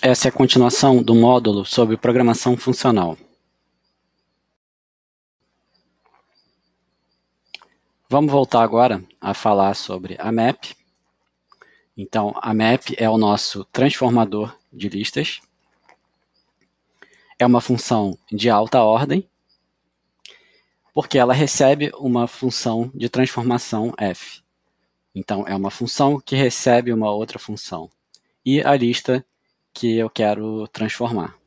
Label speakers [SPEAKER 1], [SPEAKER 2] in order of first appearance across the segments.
[SPEAKER 1] Essa é a continuação do módulo sobre programação funcional. Vamos voltar agora a falar sobre a map. Então, a map é o nosso transformador de listas. É uma função de alta ordem, porque ela recebe uma função de transformação f. Então, é uma função que recebe uma outra função. E a lista que eu quero transformar.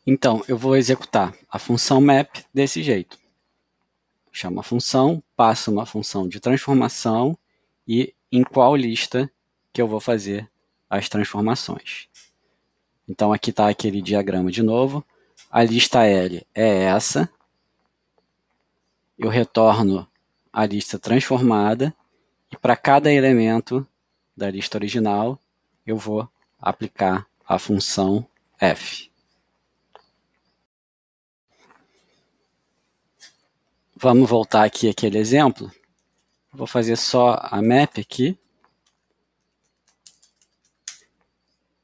[SPEAKER 1] Então, eu vou executar a função map desse jeito. Chamo a função, passo uma função de transformação e em qual lista que eu vou fazer as transformações. Então, aqui está aquele diagrama de novo. A lista L é essa. Eu retorno a lista transformada e para cada elemento da lista original, eu vou aplicar a função f. Vamos voltar aqui àquele exemplo. Vou fazer só a map aqui.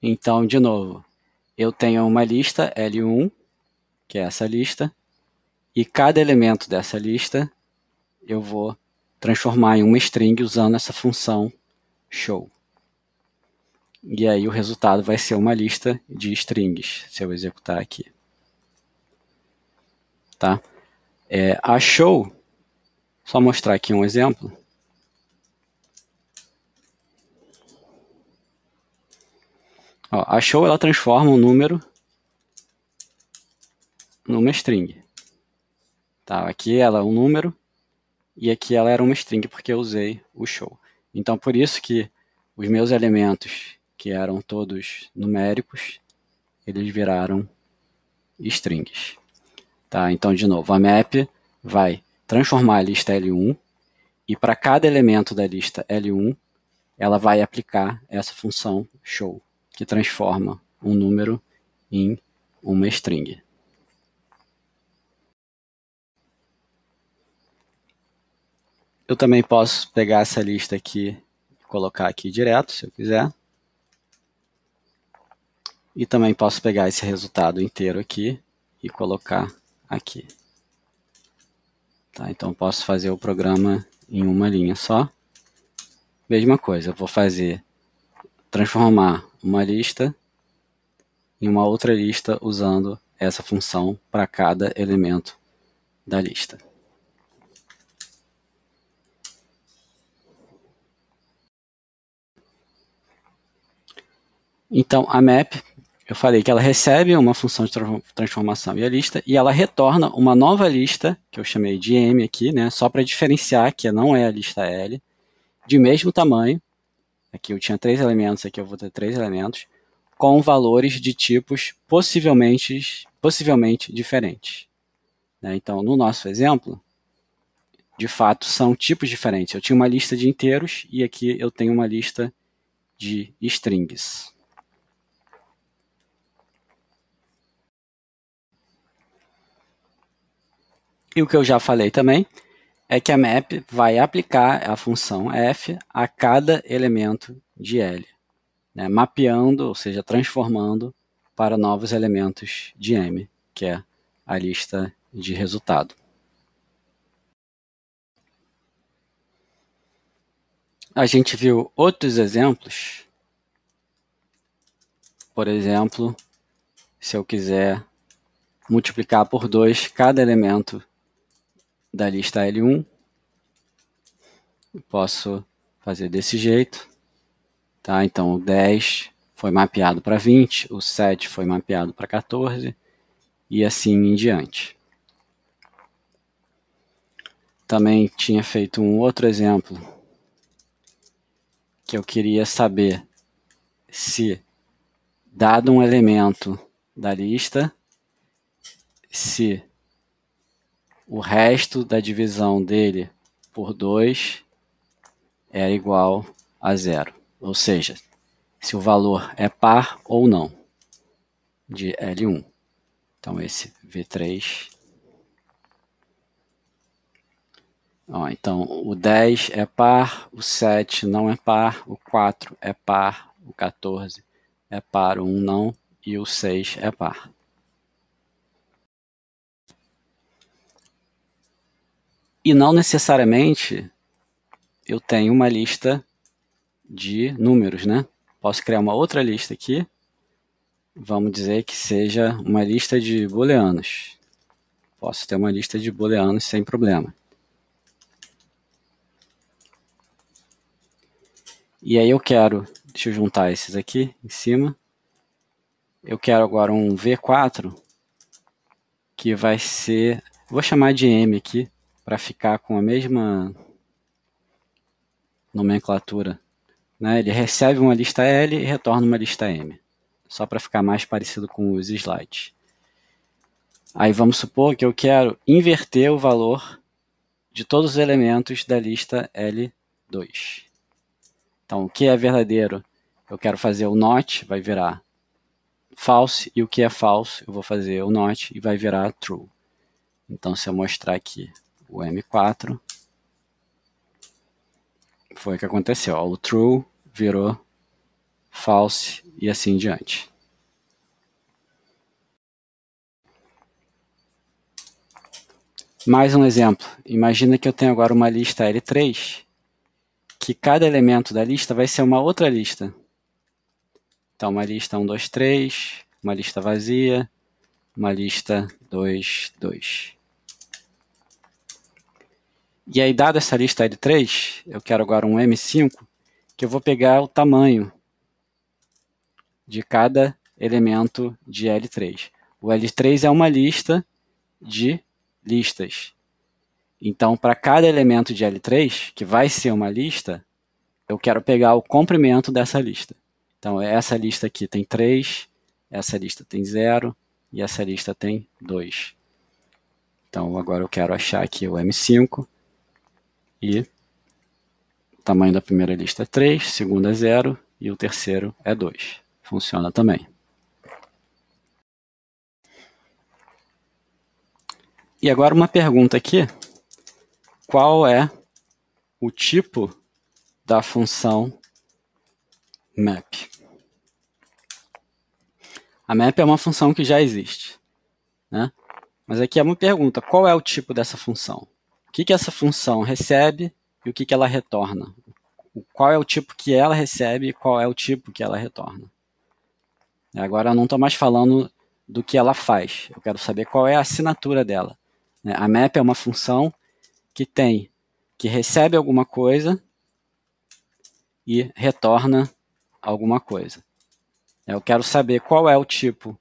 [SPEAKER 1] Então, de novo, eu tenho uma lista L1, que é essa lista, e cada elemento dessa lista eu vou transformar em uma string usando essa função show. E aí o resultado vai ser uma lista de strings, se eu executar aqui. Tá? A show, só mostrar aqui um exemplo. Ó, a show ela transforma um número numa string. Tá? Aqui ela é um número e aqui ela era uma string porque eu usei o show. Então por isso que os meus elementos, que eram todos numéricos, eles viraram strings. Tá? Então, de novo, a map vai transformar a lista L1 e para cada elemento da lista L1, ela vai aplicar essa função show, que transforma um número em uma string. Eu também posso pegar essa lista aqui e colocar aqui direto, se eu quiser. E também posso pegar esse resultado inteiro aqui e colocar aqui. Tá, então posso fazer o programa em uma linha só. Mesma coisa, eu vou transformar uma lista em uma outra lista usando essa função para cada elemento da lista. Então, a map, eu falei que ela recebe uma função de transformação e a lista, e ela retorna uma nova lista, que eu chamei de M aqui, né, só para diferenciar que não é a lista L, de mesmo tamanho. Aqui eu tinha 3 elementos, aqui eu vou ter 3 elementos, com valores de tipos possivelmente diferentes. Então, no nosso exemplo, de fato, são tipos diferentes. Eu tinha uma lista de inteiros e aqui eu tenho uma lista de strings. E o que eu já falei também é que a map vai aplicar a função f a cada elemento de L, né, mapeando, ou seja, transformando para novos elementos de M, que é a lista de resultado. A gente viu outros exemplos. Por exemplo, se eu quiser multiplicar por 2 cada elemento da lista L1, eu posso fazer desse jeito. Tá? Então, o 10 foi mapeado para 20, o 7 foi mapeado para 14, e assim em diante. Também tinha feito um outro exemplo, que eu queria saber se, dado um elemento da lista, se o resto da divisão dele por 2 é igual a 0. Ou seja, se o valor é par ou não de L1. Então, esse V3. Ó, então, o 10 é par, o 7 não é par, o 4 é par, o 14 é par, o 1 não, e o 6 é par. E não necessariamente eu tenho uma lista de números, né? Posso criar uma outra lista aqui, vamos dizer que seja uma lista de booleanos. Posso ter uma lista de booleanos sem problema. E aí eu quero, deixa eu juntar esses aqui em cima. Eu quero agora um V4, que vai ser, vou chamar de M aqui, para ficar com a mesma nomenclatura. Né? Ele recebe uma lista L e retorna uma lista M, só para ficar mais parecido com os slides. Aí vamos supor que eu quero inverter o valor de todos os elementos da lista L2. Então, o que é verdadeiro, eu quero fazer o not, vai virar false, e o que é false, eu vou fazer o not e vai virar true. Então, se eu mostrar aqui o M4, foi o que aconteceu. Ó, o true virou false e assim em diante. Mais um exemplo. Imagina que eu tenho agora uma lista L3, que cada elemento da lista vai ser uma outra lista. Então, uma lista 1, 2, 3, uma lista vazia, uma lista 2, 2. E aí, dada essa lista L3, eu quero agora um M5, que eu vou pegar o tamanho de cada elemento de L3. O L3 é uma lista de listas. Então, para cada elemento de L3, que vai ser uma lista, eu quero pegar o comprimento dessa lista. Então, essa lista aqui tem 3, essa lista tem 0 e essa lista tem 2. Então, agora eu quero achar aqui o M5 e o tamanho da primeira lista é 3, segunda é 0 e o terceiro é 2. Funciona também. E agora uma pergunta aqui. Qual é o tipo da função map? A map é uma função que já existe, né? Mas aqui é uma pergunta, qual é o tipo dessa função? O que essa função recebe e o que ela retorna? Qual é o tipo que ela recebe e qual é o tipo que ela retorna? Agora eu não estou mais falando do que ela faz, eu quero saber qual é a assinatura dela. A map é uma função que recebe alguma coisa e retorna alguma coisa. Eu quero saber qual é o tipo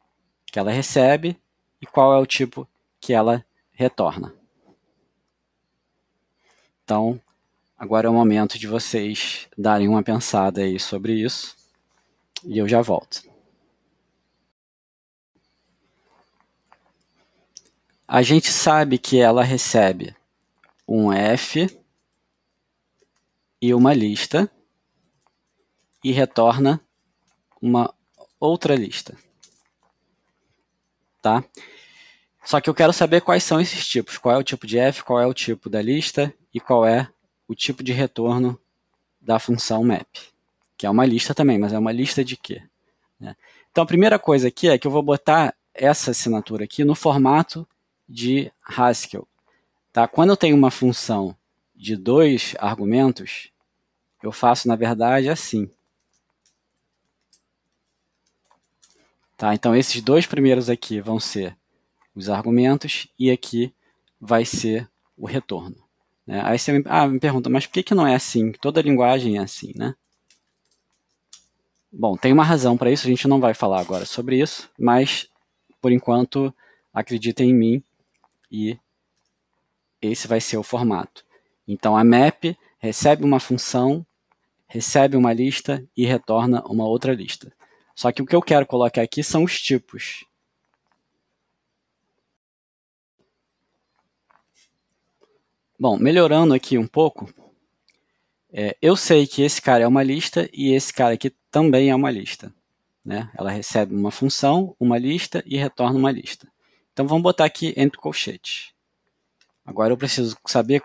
[SPEAKER 1] que ela recebe e qual é o tipo que ela retorna. Então, agora é o momento de vocês darem uma pensada aí sobre isso e eu já volto. A gente sabe que ela recebe um F e uma lista e retorna uma outra lista. Tá? Só que eu quero saber quais são esses tipos. Qual é o tipo de F, qual é o tipo da lista e qual é o tipo de retorno da função map. Que é uma lista também, mas é uma lista de quê? Então, a primeira coisa aqui é que eu vou botar essa assinatura aqui no formato de Haskell. Tá? Quando eu tenho uma função de 2 argumentos, eu faço, na verdade, assim. Tá? Então, esses dois primeiros aqui vão ser os argumentos e aqui vai ser o retorno. Né? Aí você me pergunta, mas por que não é assim? Toda linguagem é assim, né? Bom, tem uma razão para isso, a gente não vai falar agora sobre isso, mas, por enquanto, acreditem em mim e esse vai ser o formato. Então, a map recebe uma função, recebe uma lista e retorna uma outra lista. Só que o que eu quero colocar aqui são os tipos. Bom, melhorando aqui um pouco, eu sei que esse cara é uma lista e esse cara aqui também é uma lista. Né? Ela recebe uma função, uma lista e retorna uma lista. Então vamos botar aqui entre colchetes. Agora eu preciso saber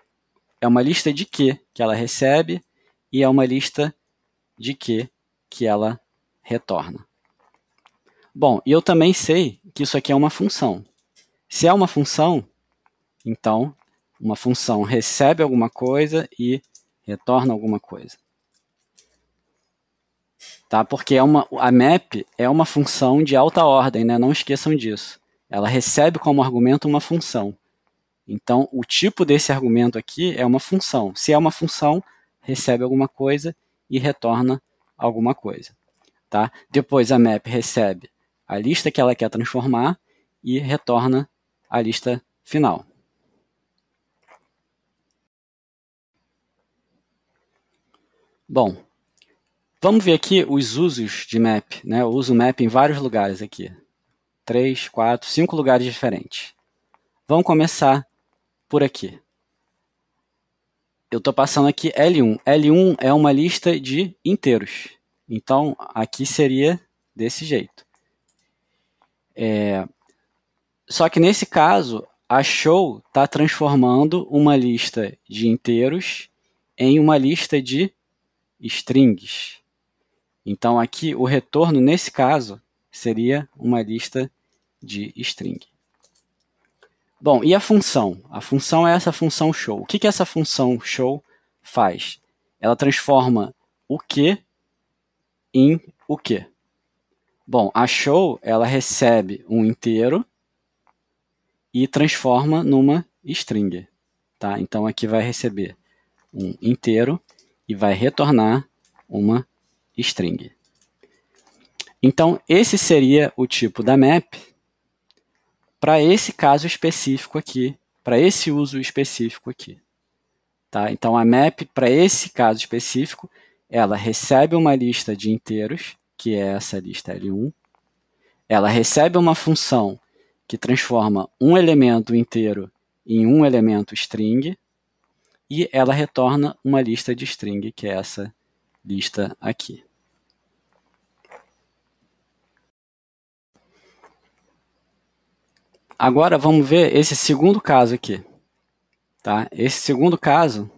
[SPEAKER 1] é uma lista de que ela recebe e é uma lista de que ela retorna. Bom, e eu também sei que isso aqui é uma função. Se é uma função, então uma função recebe alguma coisa e retorna alguma coisa. Tá? Porque a map é uma função de alta ordem, né? Não esqueçam disso. Ela recebe como argumento uma função. Então, o tipo desse argumento aqui é uma função. Se é uma função, recebe alguma coisa e retorna alguma coisa. Tá? Depois a map recebe a lista que ela quer transformar e retorna a lista final. Bom, vamos ver aqui os usos de map. Né? Eu uso map em vários lugares aqui. 3, 4, 5 lugares diferentes. Vamos começar por aqui. Eu estou passando aqui L1. L1 é uma lista de inteiros. Então, aqui seria desse jeito. Só que nesse caso, a show está transformando uma lista de inteiros em uma lista de strings. Então, aqui o retorno, nesse caso, seria uma lista de string. Bom, e a função? A função é essa função show. O que essa função show faz? Ela transforma o que em o que? Bom, a show ela recebe um inteiro e transforma numa string. Tá? Então aqui vai receber um inteiro e vai retornar uma string. Então esse seria o tipo da map para esse caso específico aqui, para esse uso específico aqui. Tá? Então a map para esse caso específico, ela recebe uma lista de inteiros, que é essa lista L1, ela recebe uma função que transforma um elemento inteiro em um elemento string, e ela retorna uma lista de string, que é essa lista aqui. Agora vamos ver esse segundo caso aqui. Tá? Esse segundo caso,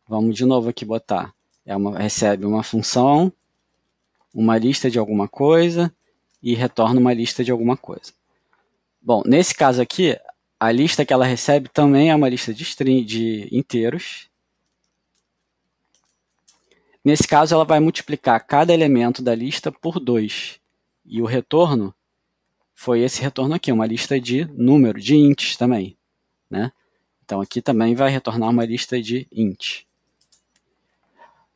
[SPEAKER 1] vamos de novo aqui botar, recebe uma função, uma lista de alguma coisa e retorna uma lista de alguma coisa. Bom, nesse caso aqui, a lista que ela recebe também é uma lista de string, de inteiros. Nesse caso, ela vai multiplicar cada elemento da lista por 2. E o retorno foi esse retorno aqui, uma lista de número, de ints também. Né? Então aqui também vai retornar uma lista de int.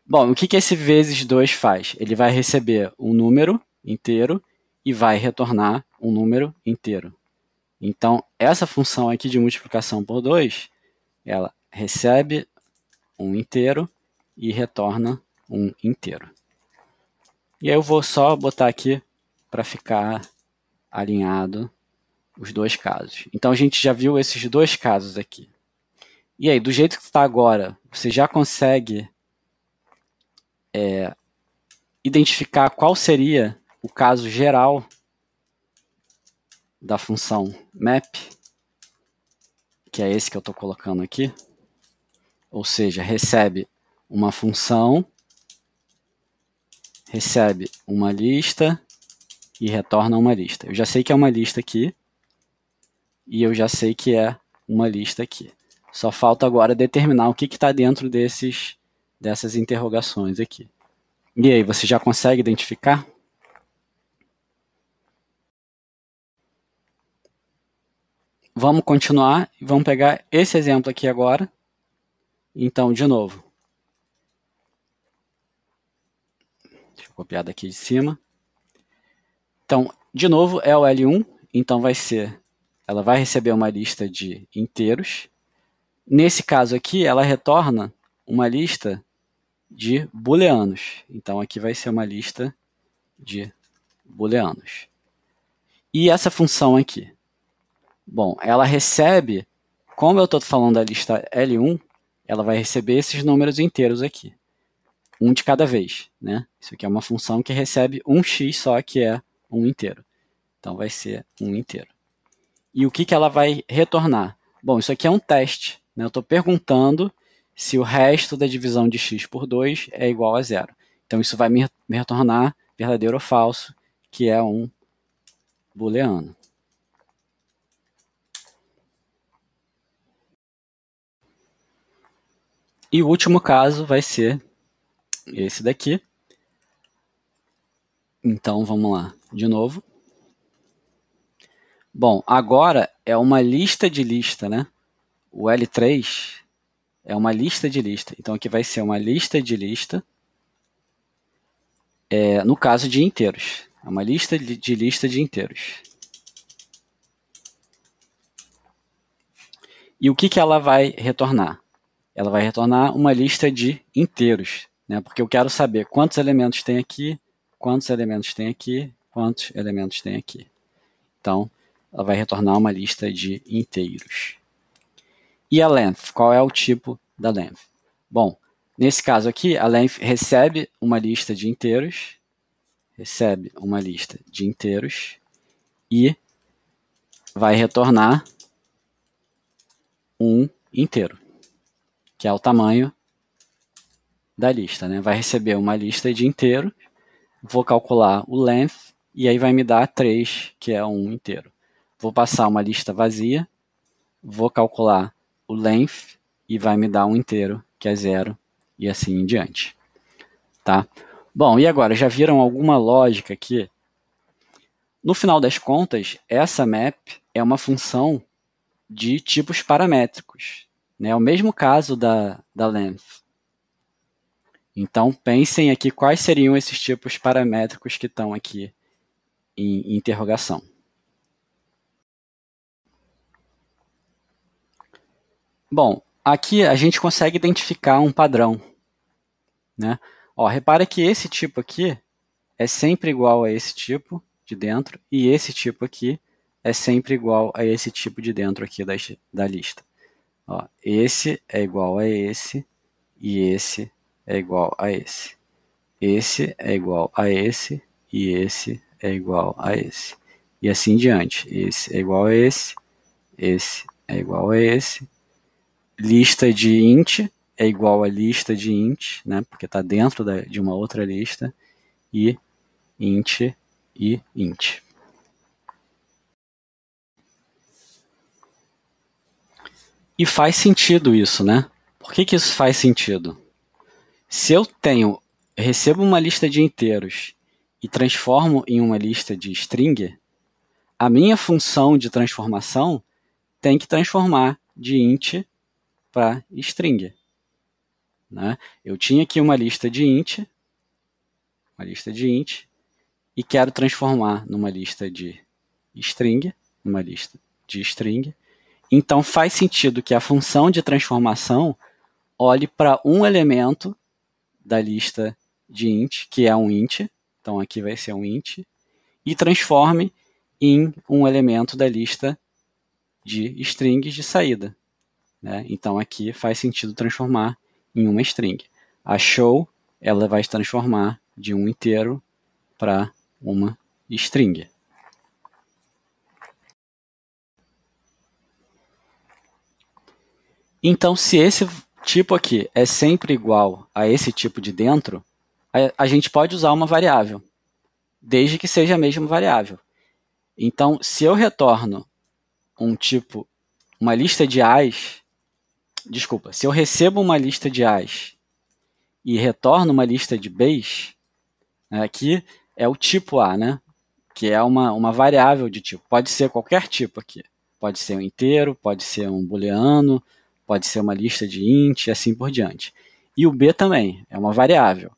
[SPEAKER 1] Bom, o que esse vezes 2 faz? Ele vai receber um número inteiro e vai retornar um número inteiro. Então, essa função aqui de multiplicação por 2, ela recebe um inteiro e retorna um inteiro. E aí eu vou só botar aqui para ficar alinhado os dois casos. Então, a gente já viu esses dois casos aqui. E aí, do jeito que está agora, você já consegue identificar qual seria o caso geral da função map, que é esse que eu estou colocando aqui. Ou seja, recebe uma função, recebe uma lista e retorna uma lista. Eu já sei que é uma lista aqui e eu já sei que é uma lista aqui. Só falta agora determinar o que está dentro dessas interrogações aqui. E aí, você já consegue identificar? Vamos continuar e vamos pegar esse exemplo aqui agora. Então, de novo. Deixa eu copiar daqui de cima. Então, de novo, é o L1. Então, ela vai receber uma lista de inteiros. Nesse caso aqui, ela retorna uma lista de booleanos. Então, aqui vai ser uma lista de booleanos. E essa função aqui? Bom, ela recebe, como eu estou falando da lista L1, ela vai receber esses números inteiros aqui. Um de cada vez. Né? Isso aqui é uma função que recebe um x só, que é um inteiro. Então, vai ser um inteiro. E o que ela vai retornar? Bom, isso aqui é um teste. né? Eu estou perguntando se o resto da divisão de x por 2 é igual a zero. Então, isso vai me retornar verdadeiro ou falso, que é um booleano. E o último caso vai ser esse daqui. Então, vamos lá, de novo. Bom, agora é uma lista de lista, né? O L3 é uma lista de lista. Então, aqui vai ser uma lista de lista, no caso de inteiros. É uma lista de lista de inteiros. E o que, que ela vai retornar? Ela vai retornar uma lista de inteiros, né? Porque eu quero saber quantos elementos tem aqui, quantos elementos tem aqui, quantos elementos tem aqui. Então, ela vai retornar uma lista de inteiros. E a length? Qual é o tipo da length? Bom, nesse caso aqui, a length recebe uma lista de inteiros, e vai retornar um inteiro, que é o tamanho da lista, né? Vai receber uma lista de inteiros, vou calcular o length, e aí vai me dar 3, que é um inteiro. Vou passar uma lista vazia, vou calcular o length, e vai me dar um inteiro, que é 0, e assim em diante. Tá? Bom, e agora, já viram alguma lógica aqui? No final das contas, essa map é uma função de tipos paramétricos. Né? É o mesmo caso da length. Então, pensem aqui quais seriam esses tipos paramétricos que estão aqui em interrogação. Bom, aqui a gente consegue identificar um padrão. Né? Ó, repara que esse tipo aqui é sempre igual a esse tipo de dentro, e esse tipo aqui é sempre igual a esse tipo de dentro aqui da lista. Ó, esse é igual a esse, e esse é igual a esse. Esse é igual a esse, e esse é igual a esse. E assim em diante. Esse é igual a esse é igual a esse. Lista de int é igual a lista de int, né, porque está dentro de uma outra lista. E int e int. E faz sentido isso, né? Por que, que isso faz sentido? Se eu recebo uma lista de inteiros e transformo em uma lista de string, a minha função de transformação tem que transformar de int para string. Né? Eu tinha aqui uma lista de int, e quero transformar numa lista de string, Então faz sentido que a função de transformação olhe para um elemento da lista de int, que é um int, então aqui vai ser um int, e transforme em um elemento da lista de strings de saída. Né? Então aqui faz sentido transformar em uma string. A show, ela vai se transformar de um inteiro para uma string. Então, se esse tipo aqui é sempre igual a esse tipo de dentro, a gente pode usar uma variável, desde que seja a mesma variável. Então, se eu retorno uma lista de A's, se eu recebo uma lista de A's e retorno uma lista de B's, aqui é o tipo A, né? Que é uma variável de tipo. Pode ser qualquer tipo aqui. Pode ser um inteiro, pode ser um booleano, pode ser uma lista de int e assim por diante. E o B também é uma variável.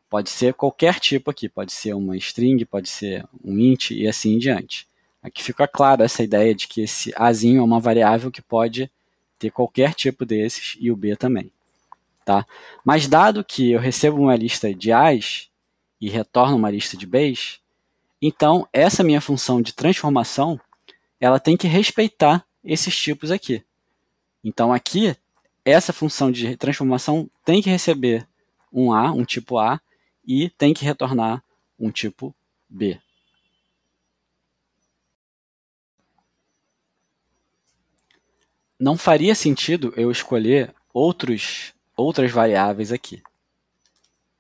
[SPEAKER 1] Pode ser qualquer tipo aqui, pode ser uma string, pode ser um int e assim em diante. Aqui fica claro essa ideia de que esse Azinho é uma variável que pode ter qualquer tipo desses e o B também. Tá? Mas dado que eu recebo uma lista de A's e retorno uma lista de B's, então essa minha função de transformação ela tem que respeitar esses tipos aqui. Então aqui, essa função de transformação tem que receber um A, um tipo A, e tem que retornar um tipo B. não faria sentido eu escolher outras variáveis aqui,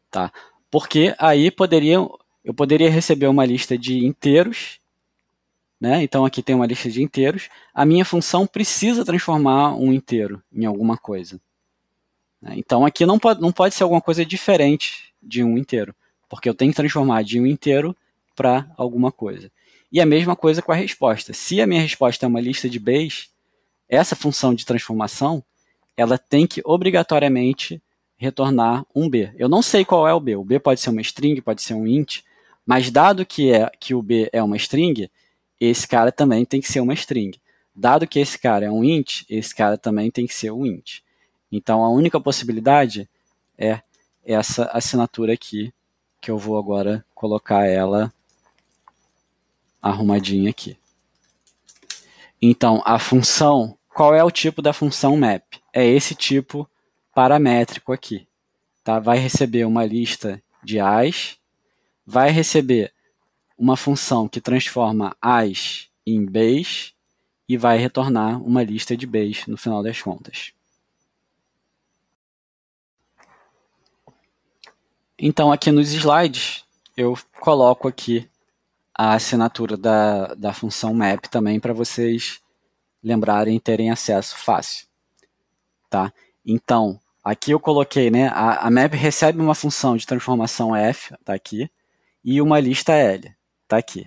[SPEAKER 1] tá? Porque aí eu poderia receber uma lista de inteiros, né? Então aqui tem uma lista de inteiros. A minha função precisa transformar um inteiro em alguma coisa, né? Então aqui não pode ser alguma coisa diferente de um inteiro, porque eu tenho que transformar de um inteiro para alguma coisa. E a mesma coisa com a resposta. Se a minha resposta é uma lista de Bayes, essa função de transformação ela tem que obrigatoriamente retornar um B. Eu não sei qual é o B. O B pode ser uma string, pode ser um int, mas dado que o B é uma string, esse cara também tem que ser uma string. Dado que esse cara é um int, esse cara também tem que ser um int. Então a única possibilidade é essa assinatura aqui, que eu vou agora colocar ela arrumadinha aqui. Então, a função, qual é o tipo da função map? É esse tipo paramétrico aqui. Tá? Vai receber uma lista de as, vai receber uma função que transforma as em Bayes e vai retornar uma lista de Bayes no final das contas. Então, aqui nos slides, eu coloco aqui a assinatura da função map também para vocês lembrarem e terem acesso fácil. Tá? Então, aqui eu coloquei, né, a map recebe uma função de transformação f, tá aqui, e uma lista L, tá aqui.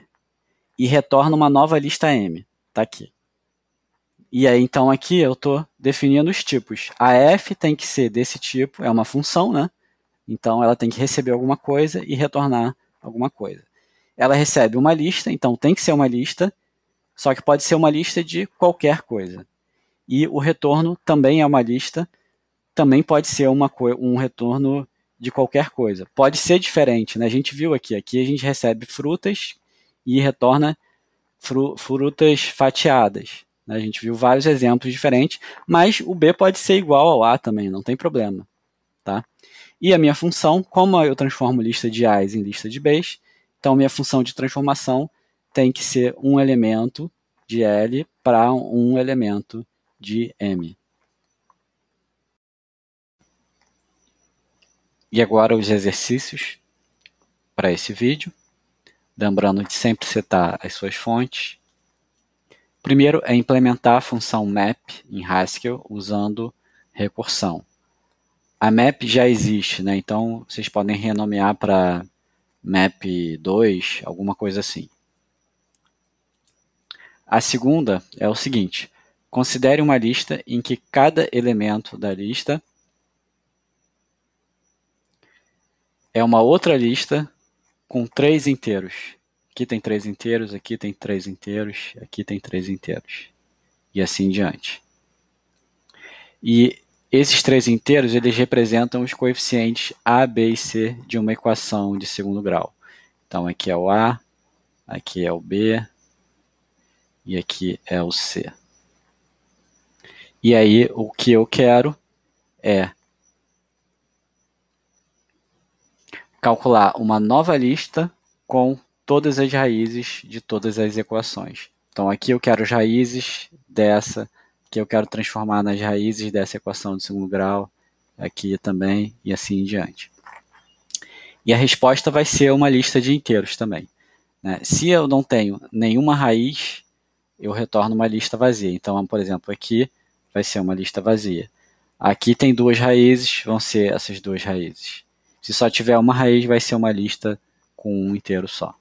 [SPEAKER 1] E retorna uma nova lista M, tá aqui. E aí, então, aqui eu estou definindo os tipos. A f tem que ser desse tipo, é uma função, né? Então, ela tem que receber alguma coisa e retornar alguma coisa. Ela recebe uma lista, então tem que ser uma lista, só que pode ser uma lista de qualquer coisa. E o retorno também é uma lista, também pode ser um retorno de qualquer coisa. Pode ser diferente, né? A gente viu aqui a gente recebe frutas e retorna frutas fatiadas, né? A gente viu vários exemplos diferentes, mas o B pode ser igual ao A também, não tem problema, tá? E a minha função, como eu transformo lista de A's em lista de B's, então minha função de transformação tem que ser um elemento de L para um elemento de M. E agora os exercícios para esse vídeo. Lembrando de sempre citar as suas fontes. Primeiro é implementar a função map em Haskell usando recursão. A map já existe, né? Então vocês podem renomear para map2, alguma coisa assim. A segunda é o seguinte: considere uma lista em que cada elemento da lista é uma outra lista com 3 inteiros. Aqui tem 3 inteiros, aqui tem 3 inteiros, aqui tem 3 inteiros. E assim diante. E esses 3 inteiros, eles representam os coeficientes A, B e C de uma equação de segundo grau. Então aqui é o A, aqui é o B e aqui é o C. E aí o que eu quero é calcular uma nova lista com todas as raízes de todas as equações. Então aqui eu quero as raízes dessa, que eu quero transformar nas raízes dessa equação de segundo grau, aqui também, e assim em diante. E a resposta vai ser uma lista de inteiros também, né? Se eu não tenho nenhuma raiz, eu retorno uma lista vazia. Então, por exemplo, aqui vai ser uma lista vazia. Aqui tem 2 raízes, vão ser essas 2 raízes. Se só tiver uma raiz, vai ser uma lista com um inteiro só.